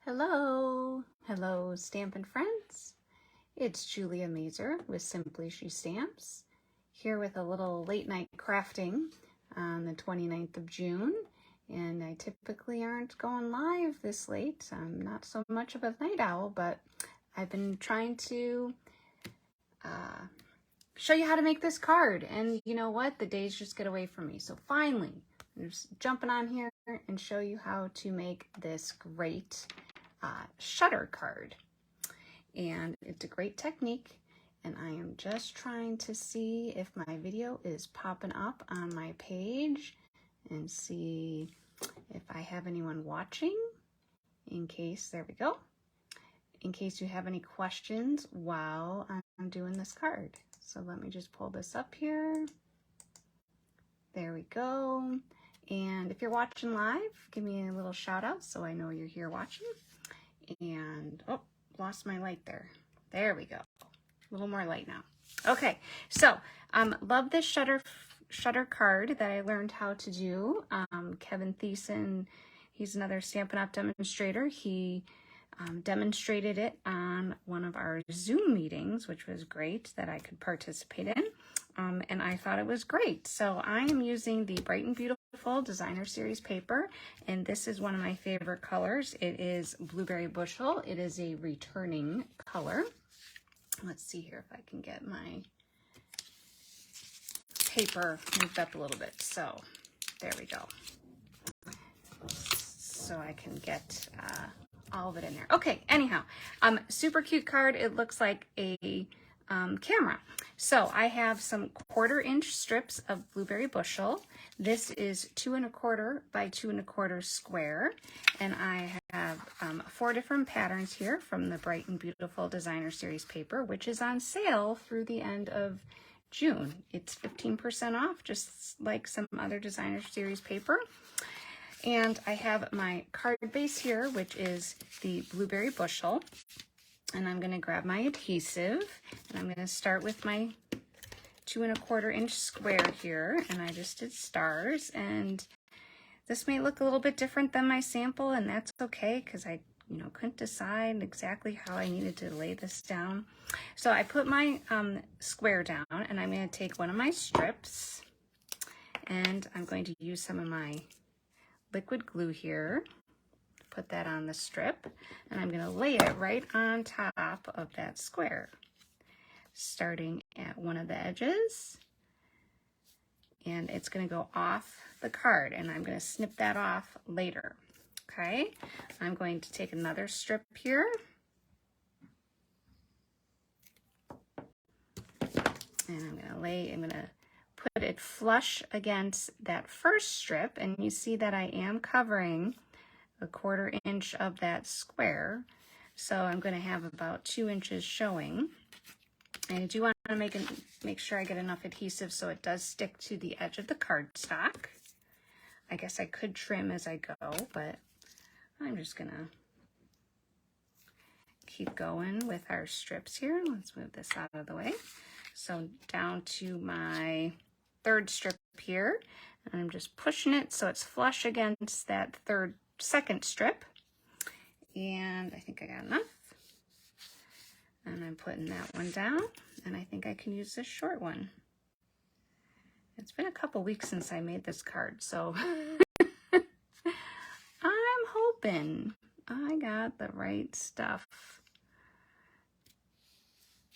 Hello Stampin' Friends. It's Julia Mazer with Simply She Stamps, here with a little late night crafting on the 29th of June. And I typically aren't going live this late. I'm not so much of a night owl, but I've been trying to show you how to make this card. And you know what? The days just get away from me. So finally, I'm just jumping on here and show you how to make this great shutter card. And it's a great technique, and I am just trying to see if my video is popping up on my page and see if I have anyone watching, in case, there we go, in case you have any questions while I'm doing this card. So let me just pull this up here. There we go. And if you're watching live, give me a little shout out so I know you're here watching. And, oh, lost my light there. There we go. A little more light now. Okay, so love this shutter card that I learned how to do. Kevin Thiessen, he's another Stampin' Up! Demonstrator. He demonstrated it on one of our Zoom meetings, which was great that I could participate in. And I thought it was great. So I am using the Bright and Beautiful Designer Series paper, and this is one of my favorite colors. It is Blueberry Bushel. It is a returning color. Let's see here if I can get my paper moved up a little bit. So there we go. So I can get all of it in there. Okay, anyhow, super cute card. It looks like a camera. So I have some 1/4 inch strips of Blueberry Bushel. This is 2 1/4 by 2 1/4 square, and I have 4 different patterns here from the Bright and Beautiful Designer Series paper, which is on sale through the end of June. It's 15% off, just like some other Designer Series paper. And I have my card base here, which is the Blueberry Bushel. And I'm going to grab my adhesive, and I'm going to start with my 2 1/4 inch square here, and I just did stars. And this may look a little bit different than my sample, and that's okay, because I couldn't decide exactly how I needed to lay this down. So I put my square down, and I'm going to take one of my strips, and I'm going to use some of my liquid glue here. Put that on the strip, and I'm going to lay it right on top of that square, starting at one of the edges, and it's going to go off the card, and I'm going to snip that off later. Okay, I'm going to take another strip here, and I'm going to put it flush against that first strip, and you see that I am covering a 1/4 inch of that square, so I'm going to have about 2 inches showing. And I do want to make sure I get enough adhesive so it does stick to the edge of the cardstock. I guess I could trim as I go, but I'm just going to keep going with our strips here. Let's move this out of the way. So down to my 3rd strip here, and I'm just pushing it so it's flush against that 2nd strip, and I think I got enough, and I'm putting that one down, and I think I can use this short one. It's been a couple weeks since I made this card, so I'm hoping I got the right stuff,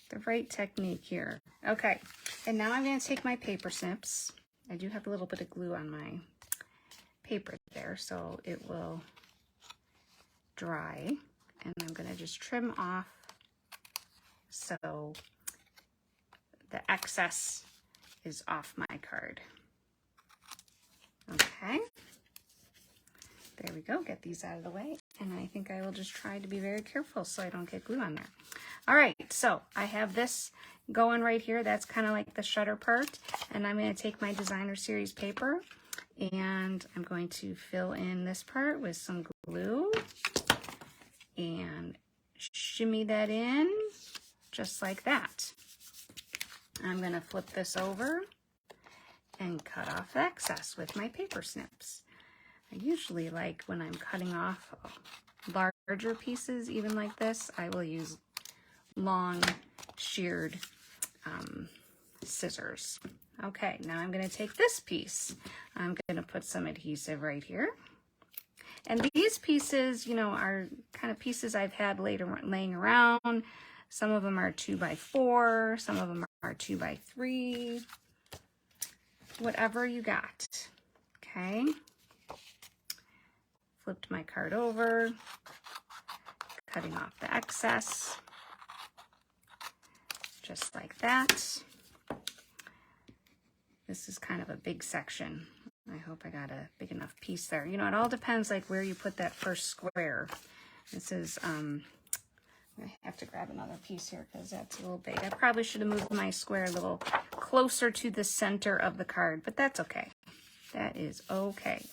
the right technique here. Okay, and now I'm going to take my paper snips. I do have a little bit of glue on my paper there, so it will dry, and I'm going to just trim off so the excess is off my card. Okay, there we go. Get these out of the way, and I think I will just try to be very careful so I don't get glue on there. All right, so I have this going right here. That's kind of like the shutter part, and I'm going to take my Designer Series paper, and I'm going to fill in this part with some glue and shimmy that in just like that. I'm going to flip this over and cut off the excess with my paper snips. I usually like, when I'm cutting off large larger pieces, even like this, I will use long sheared scissors. Okay, now I'm going to take this piece. I'm going to put some adhesive right here. And these pieces, you know, are kind of pieces I've had laying around. Some of them are 2x4, some of them are 2x3, whatever you got. Okay. Flipped my card over, cutting off the excess, just like that. This is kind of a big section. I hope I got a big enough piece there. You know, it all depends like where you put that first square. This is, I have to grab another piece here because that's a little big. I probably should have moved my square a little closer to the center of the card, but that's okay. That is okay.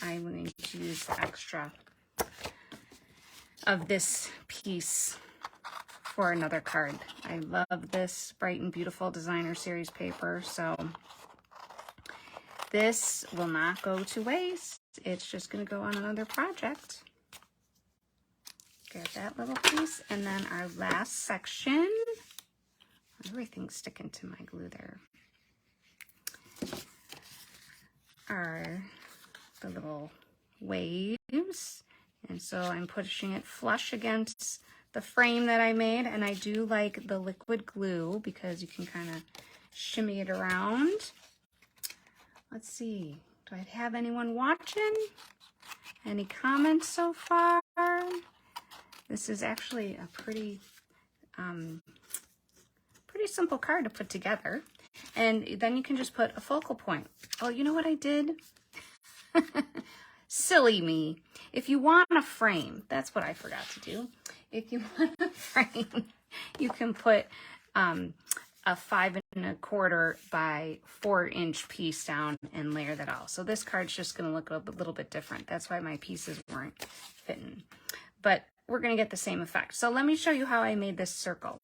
I'm going to use the extra of this piece for another card. I love this Bright and Beautiful Designer Series paper, so this will not go to waste. It's just going to go on another project. Get that little piece, and then our last section. Everything's sticking to my glue there. Are the little waves, and so I'm pushing it flush against the frame that I made, and I do like the liquid glue because you can kind of shimmy it around. Let's see, do I have anyone watching? Any comments so far? This is actually a pretty simple card to put together. And then you can just put a focal point. Oh, you know what I did? Silly me. If you want a frame, that's what I forgot to do. If you want a frame, you can put a 5 1/4 by 4 inch piece down and layer that all. So this card's just going to look a little bit different. That's why my pieces weren't fitting. But we're going to get the same effect. So let me show you how I made this circle.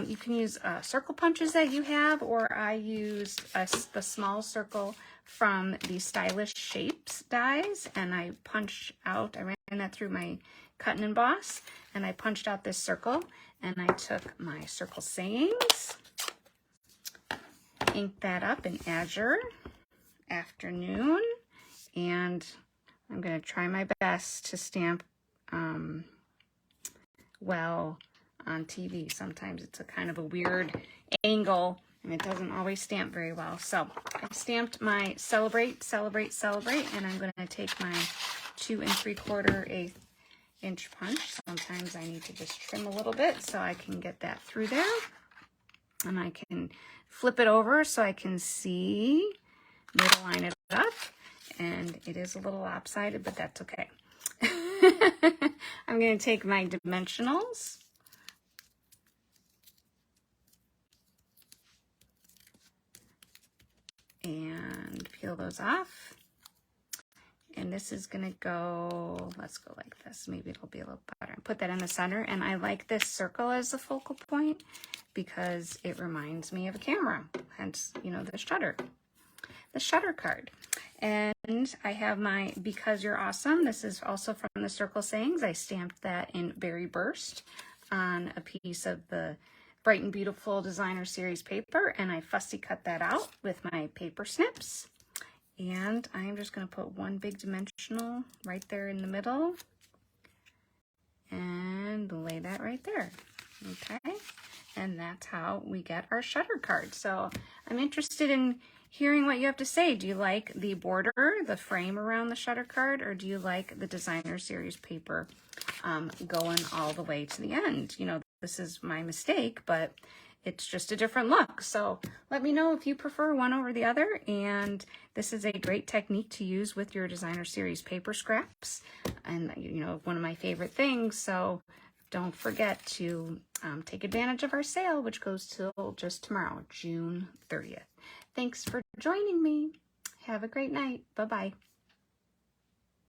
You can use circle punches that you have, or I used the small circle from the Stylish Shapes dies, and I ran that through my cut and emboss, and I punched out this circle, and I took my circle sayings, inked that up in Azure Afternoon, and I'm going to try my best to stamp well on TV. Sometimes it's a kind of a weird angle and it doesn't always stamp very well. So I stamped my celebrate, celebrate, celebrate, and I'm going to take my 2 3/4 inch punch. Sometimes I need to just trim a little bit so I can get that through there. And I can flip it over so I can see, middle line it up, and it is a little lopsided, but that's okay. I'm going to take my dimensionals and peel those off. And this is going to go, let's go like this. Maybe it'll be a little better. Put that in the center. And I like this circle as the focal point because it reminds me of a camera. Hence, you know, the shutter card. And I have my Because You're Awesome. This is also from the Circle Sayings. I stamped that in Berry Burst on a piece of the Bright and Beautiful Designer Series paper, and I fussy cut that out with my paper snips. And I'm just going to put one big dimensional right there in the middle and lay that right there. Okay, and that's how we get our shutter card. So I'm interested in hearing what you have to say. Do you like the border, the frame around the shutter card, or do you like the Designer Series paper going all the way to the end? You know, this is my mistake, but it's just a different look. So let me know if you prefer one over the other. And this is a great technique to use with your Designer Series paper scraps. And, you know, one of my favorite things. So don't forget to take advantage of our sale, which goes till just tomorrow, June 30th. Thanks for joining me. Have a great night. Bye-bye.